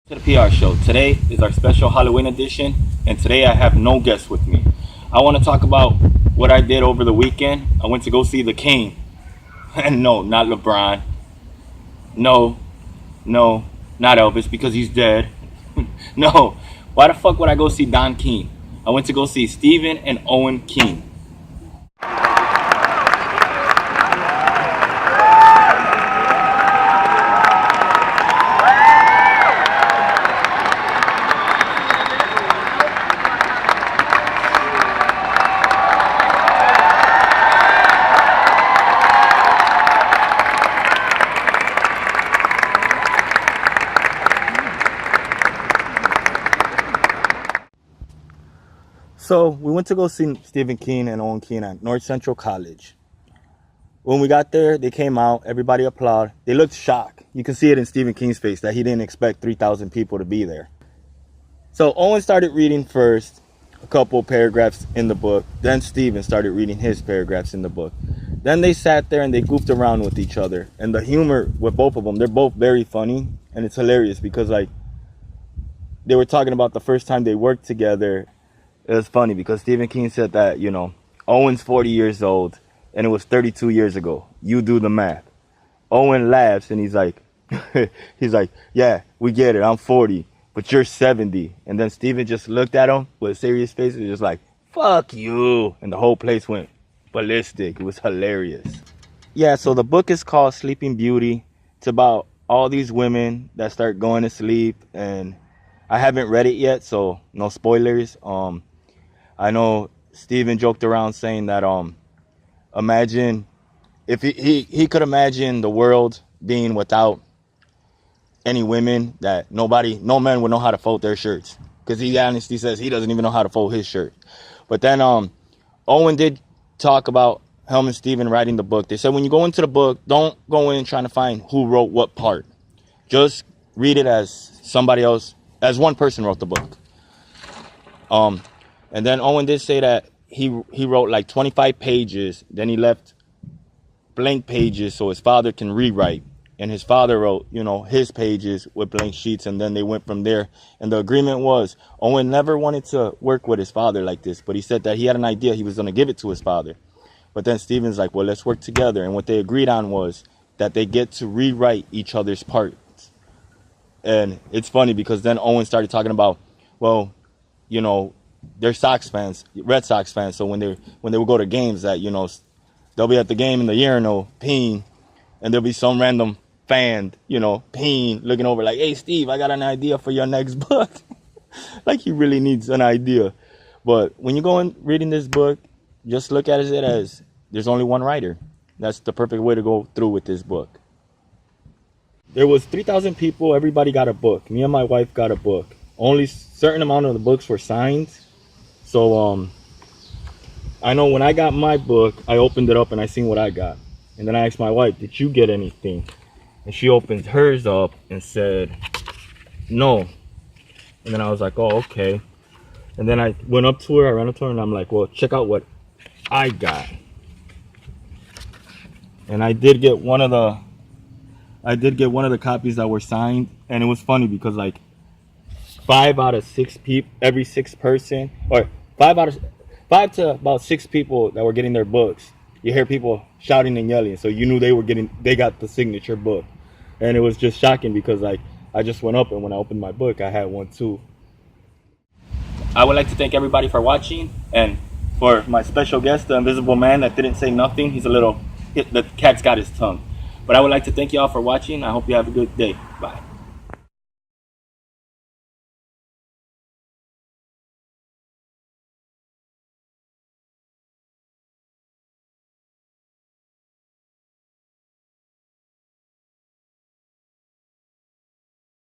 To the PR show. Today is our special Halloween edition, and today I have no guests with me. I want to talk about what I did over the weekend. I went to go see the King. And no, not LeBron. No, not Elvis because he's dead. No, why the fuck would I go see Don King? I went to go see Stephen and Owen King. So we went to go see Stephen King and Owen King at North Central College. When we got there, they came out, everybody applauded. They looked shocked. You can see it in Stephen King's face that he didn't expect 3,000 people to be there. So Owen started reading first a couple paragraphs in the book. Then Stephen started reading his paragraphs in the book. Then they sat there and they goofed around with each other. And the humor with both of them, they're both very funny. And it's hilarious because like they were talking about the first time they worked together. It was funny because Stephen King said that, you know, Owen's 40 years old and it was 32 years ago. You do the math. Owen laughs and he's like, yeah, we get it. I'm 40, but you're 70. And then Stephen just looked at him with a serious face and just like, fuck you. And the whole place went ballistic. It was hilarious. Yeah, so the book is called Sleeping Beauty. It's about all these women that start going to sleep, and I haven't read it yet, so no spoilers. I know Steven joked around saying that imagine if he could imagine the world being without any women, that no men would know how to fold their shirts, because he honestly says he doesn't even know how to fold his shirt. But then Owen did talk about him and Steven writing the book. They said when you go into the book, don't go in trying to find who wrote what part. Just read it as somebody else, as one person wrote the book. And then Owen did say that he wrote like 25 pages. Then he left blank pages so his father can rewrite. And his father wrote, you know, his pages with blank sheets. And then they went from there. And the agreement was Owen never wanted to work with his father like this. But he said that he had an idea. He was going to give it to his father. But then Steven's like, well, let's work together. And what they agreed on was that they get to rewrite each other's parts. And it's funny because then Owen started talking about, well, you know, they're Sox fans, Red Sox fans. So when they would go to games, that, you know, they'll be at the game in the urinal peeing, and there'll be some random fan, you know, peeing, looking over like, hey, Steve, I got an idea for your next book. Like he really needs an idea. But when you go in reading this book, just look at it as there's only one writer. That's the perfect way to go through with this book. There was 3,000 people. Everybody got a book. Me and my wife got a book. Only certain amount of the books were signed. So I know when I got my book, I opened it up and I seen what I got. And then I asked my wife, did you get anything? And she opened hers up and said, no. And then I was like, oh, okay. And then I went up to her, I ran up to her, and I'm like, well, check out what I got. And I did get one of the copies that were signed. And it was funny because like 5 out of 6 people, every 6 person, or 5 to about 6 people that were getting their books, you hear people shouting and yelling. So you knew they got the signature book. And it was just shocking because like I just went up and when I opened my book, I had one too. I would like to thank everybody for watching, and for my special guest, the invisible man that didn't say nothing. The cat's got his tongue. But I would like to thank you all for watching. I hope you have a good day. Bye.